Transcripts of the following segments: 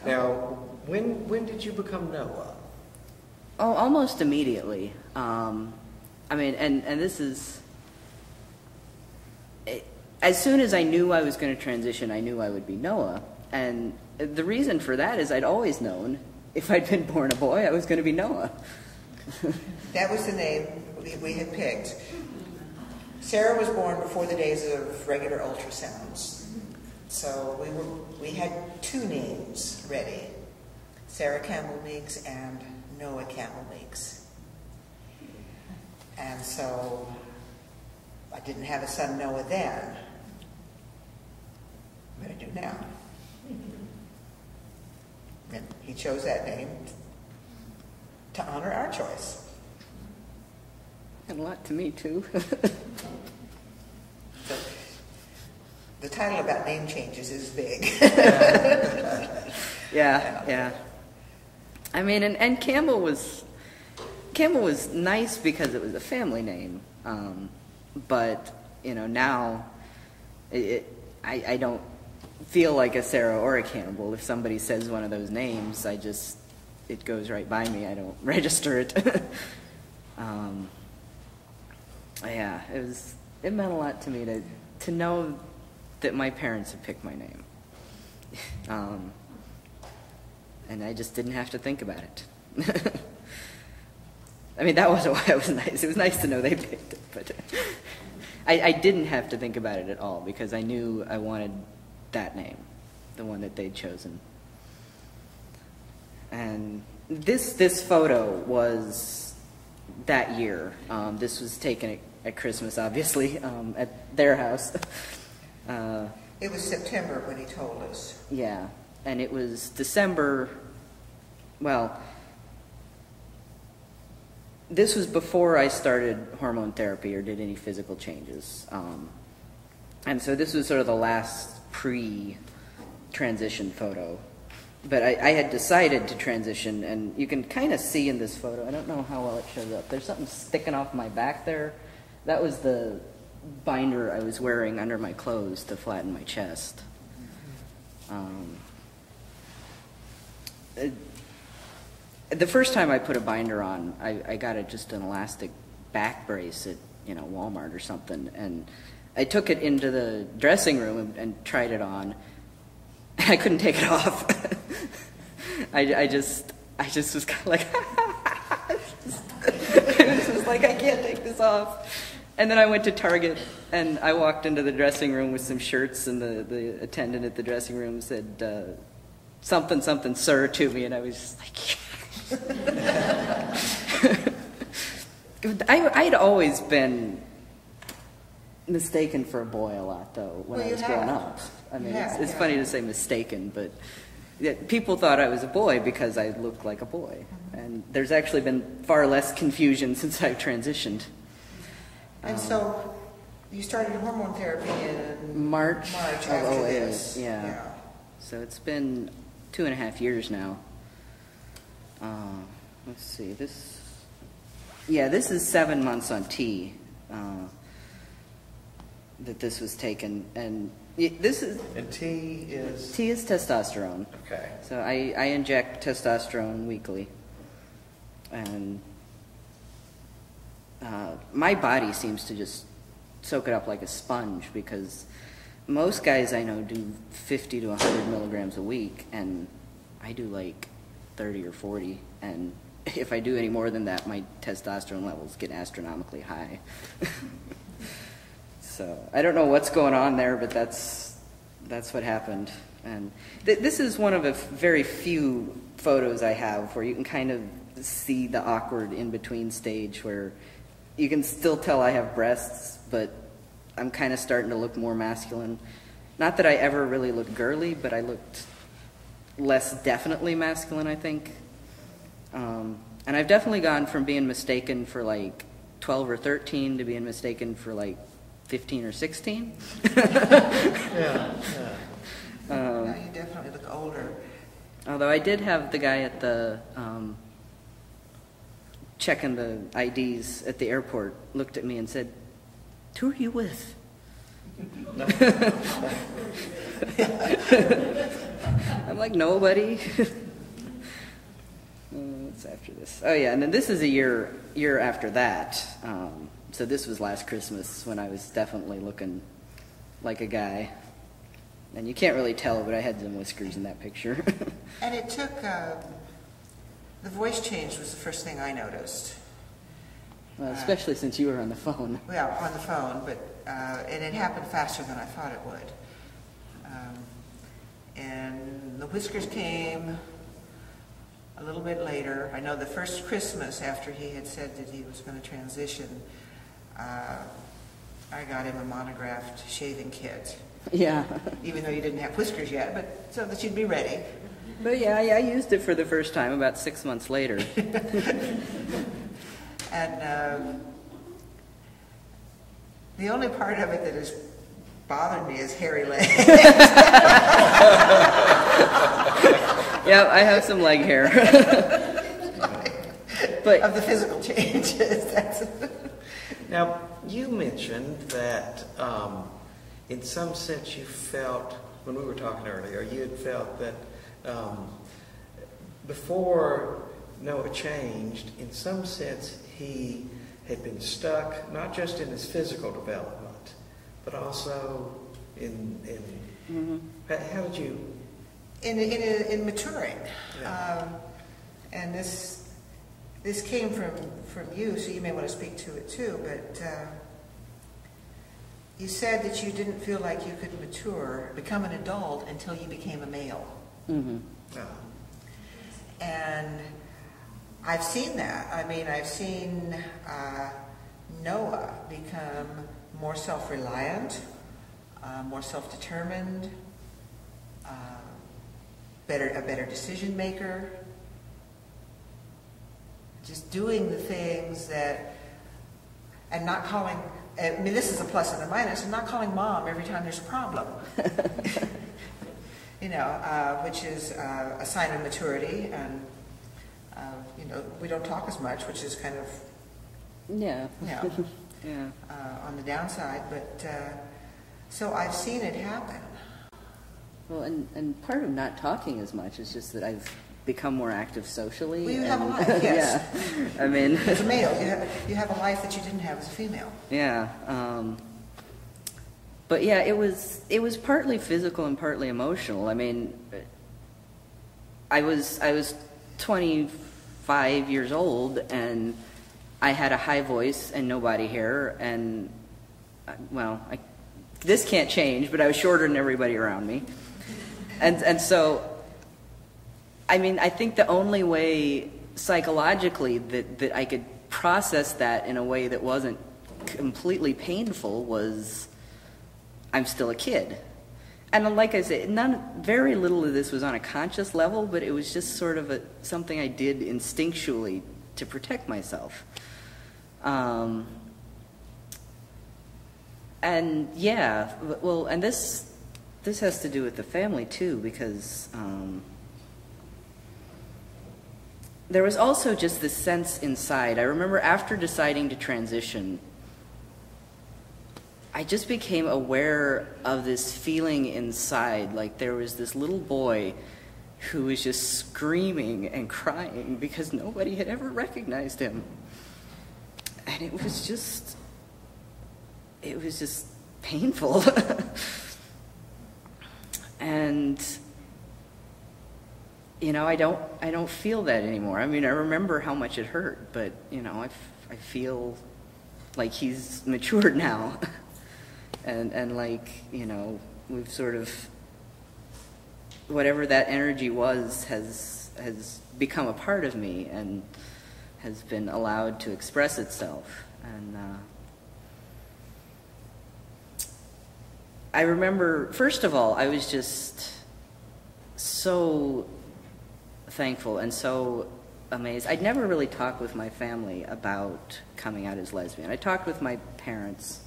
Now, when did you become Noah? Oh, almost immediately. I mean, and this is, as soon as I knew I was going to transition, I knew I would be Noah. And the reason for that is I'd always known if I'd been born a boy, I was going to be Noah. That was the name we had picked. Sarah was born before the days of regular ultrasounds. So we had two names ready, Sarah Campbell Meeks and Noah Campbell Meeks. And so I didn't have a son Noah then, but I do now. And he chose that name to honor our choice. And a lot to me, too. So, the title about name changes is big. Yeah. I mean, and Campbell was nice because it was a family name. But, you know, now I don't feel like a Sarah or a Campbell. If somebody says one of those names, it goes right by me. I don't register it. Yeah, it meant a lot to me to know that my parents had picked my name. And I just didn't have to think about it. I mean, that wasn't why it was nice. It was nice to know they picked it, but I didn't have to think about it at all because I knew I wanted that name, the one that they'd chosen. And this photo was that year. This was taken at Christmas, obviously, at their house. It was September when he told us. Yeah, and it was December. Well, this was before I started hormone therapy or did any physical changes. And so this was sort of the last pre-transition photo. But I had decided to transition, and you can kind of see in this photo, I don't know how well it shows up, there's something sticking off my back there. That was the binder I was wearing under my clothes to flatten my chest. The first time I put a binder on, I got just an elastic back brace at Walmart or something, and I took it into the dressing room and tried it on. I couldn't take it off. I just was kind of like, it was just like, I can't take this off. And then I went to Target, and I walked into the dressing room with some shirts, and the attendant at the dressing room said, something, something, sir, to me, and I was just like, I'd always been mistaken for a boy a lot, though, when I was growing up. I mean, it's funny to say mistaken, but people thought I was a boy because I looked like a boy. And there's actually been far less confusion since I've transitioned. And so you started hormone therapy in March after of 08. this. Yeah. So it's been 2.5 years now. Let's see, this is 7 months on T that this was taken, and this is... And T is? T is testosterone. Okay. So I inject testosterone weekly, and my body seems to just soak it up like a sponge, because most guys I know do 50 to 100 milligrams a week, and I do like 30 or 40, and if I do any more than that, my testosterone levels get astronomically high. So I don't know what's going on there, but that's what happened. And this is one of a very few photos I have where you can kind of see the awkward in-between stage where you can still tell I have breasts, but I'm kind of starting to look more masculine. Not that I ever really looked girly, but I looked less definitely masculine, I think. And I've definitely gone from being mistaken for like 12 or 13 to being mistaken for like 15 or 16. Yeah. Now you definitely look older. Although I did have the guy at the checking the IDs at the airport looked at me and said, "Who are you with?" I'm like, nobody. What's after this? Oh yeah, and then this is a year after that. So this was last Christmas when I was definitely looking like a guy. And you can't really tell, but I had some whiskers in that picture. And it took, the voice change was the first thing I noticed. Well, especially since you were on the phone. Well, on the phone, but and it happened faster than I thought it would. And the whiskers came a little bit later. I know the first Christmas after he had said that he was going to transition, I got him a monographed shaving kit. Yeah. Even though you didn't have whiskers yet, but so that you'd be ready. But yeah, I used it for the first time about 6 months later. And the only part of it that has bothered me is hairy legs. Yeah, I have some leg hair. But of the physical changes. Now, you mentioned that in some sense you felt, when we were talking earlier, you had felt that before Noah changed, in some sense he had been stuck, not just in his physical development, but also in how did you... In maturing. Yeah. And this came from you, so you may want to speak to it too, but you said that you didn't feel like you could mature, become an adult, until you became a male. mm-hmm. And I've seen that. I mean, I've seen Noah become more self-reliant, more self-determined, a better decision maker, just doing the things that, and not calling, I mean, this is a plus and a minus, and not calling mom every time there's a problem. You know, which is a sign of maturity, and you know, we don't talk as much, which is kind of, Yeah. you know, Yeah. on the downside. But so I've seen it happen. Well, and part of not talking as much is just that I've become more active socially. Well, you have a and- life, yes. Yeah. I mean, As a male, you have a life that you didn't have as a female. yeah. But yeah, it was partly physical and partly emotional. I mean, I was 25 years old, and I had a high voice and no body hair, and well, this can't change, but I was shorter than everybody around me, and so, I mean, I think the only way psychologically that I could process that in a way that wasn't completely painful was, I'm still a kid. And like I said, very little of this was on a conscious level, but it was just sort of something I did instinctually to protect myself. And yeah, well, and this has to do with the family too, because there was also just this sense inside. I remember after deciding to transition, I just became aware of this feeling inside, like there was this little boy who was just screaming and crying because nobody had ever recognized him. And it was just painful. And you know, I don't feel that anymore. I mean, I remember how much it hurt, but you know, I feel like he's matured now. And like, you know, we've sort of, whatever that energy was has become a part of me and has been allowed to express itself. And I remember, first of all, I was just so thankful and so amazed. I'd never really talked with my family about coming out as lesbian. I talked with my parents,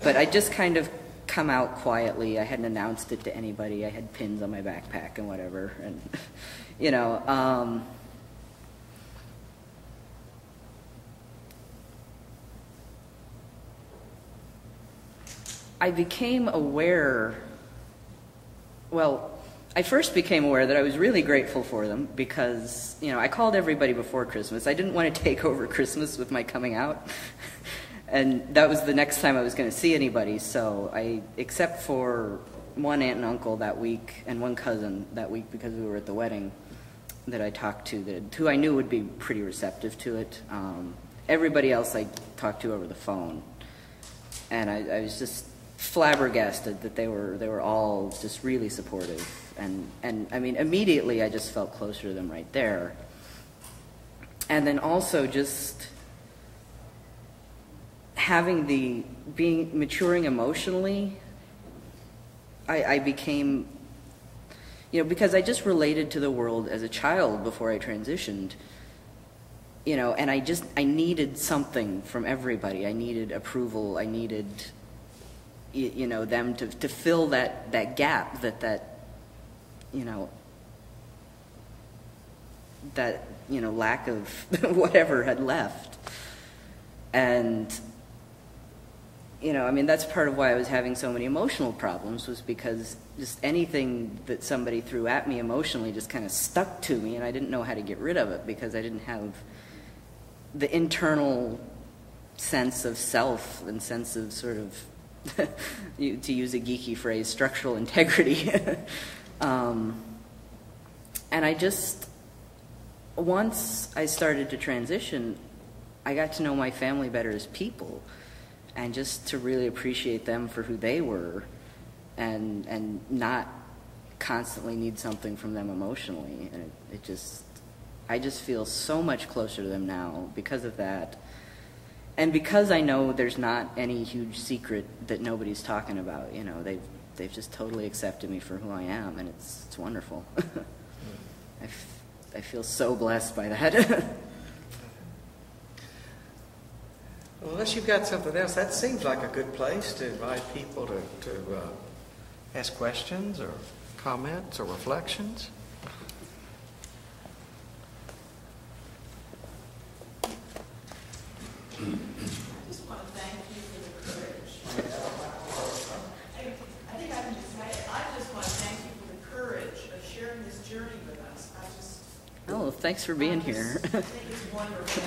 but I just kind of come out quietly. I hadn't announced it to anybody. I had pins on my backpack and whatever. And, you know, I became aware, well, I first became aware that I was really grateful for them because, I called everybody before Christmas. I didn't want to take over Christmas with my coming out. And that was the next time I was going to see anybody. So except for one aunt and uncle that week and one cousin that week because we were at the wedding that I talked to, who I knew would be pretty receptive to it. Everybody else I talked to over the phone. And I was just flabbergasted that they were all just really supportive. And I mean, immediately I just felt closer to them right there. And then also just maturing emotionally, I became, because I just related to the world as a child before I transitioned, and I needed something from everybody. I needed approval. I needed, them to fill that gap that lack of whatever had left. And, that's part of why I was having so many emotional problems, was because just anything that somebody threw at me emotionally just kind of stuck to me, and I didn't know how to get rid of it because I didn't have the internal sense of self and sense of sort of, to use a geeky phrase, structural integrity. And once I started to transition, I got to know my family better as people, and just to really appreciate them for who they were, and not constantly need something from them emotionally. And I just feel so much closer to them now because of that. And because I know there's not any huge secret that nobody's talking about, they've just totally accepted me for who I am, and it's wonderful. I feel so blessed by that. Well, unless you've got something else, that seems like a good place to invite people to ask questions or comments or reflections. I just want to thank you for the courage. I think I can just say it. I just want to thank you for the courage of sharing this journey with us. Oh, thanks for being here. I think it's wonderful.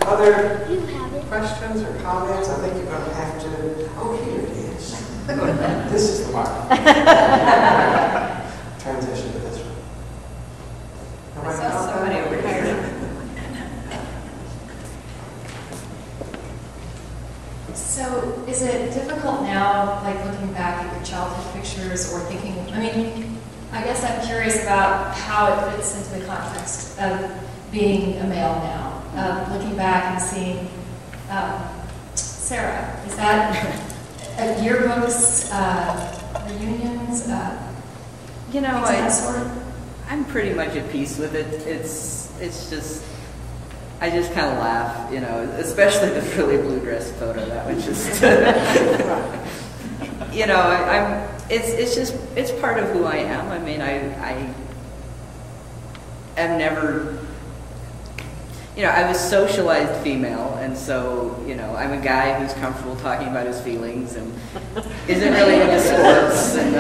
Other questions or comments? I think you're going to have to. Oh, here it is. This is the mark. Transition to this one. I saw somebody over here. So, is it difficult now, like looking back at your childhood pictures or thinking, I guess I'm curious about how it fits into the context of being a male now. Looking back and seeing Sarah, is that yearbooks, reunions, I'm pretty much at peace with it. It's just, I just kind of laugh, especially the frilly blue dress photo. That was just, it's part of who I am. I am never. I was socialized female, and so, I'm a guy who's comfortable talking about his feelings and isn't really into sports. And,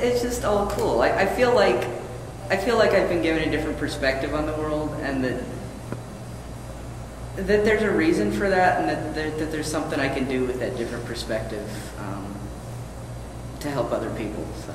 it's just all cool. I feel like I've been given a different perspective on the world, and that there's a reason for that, and that there's something I can do with that different perspective to help other people. So.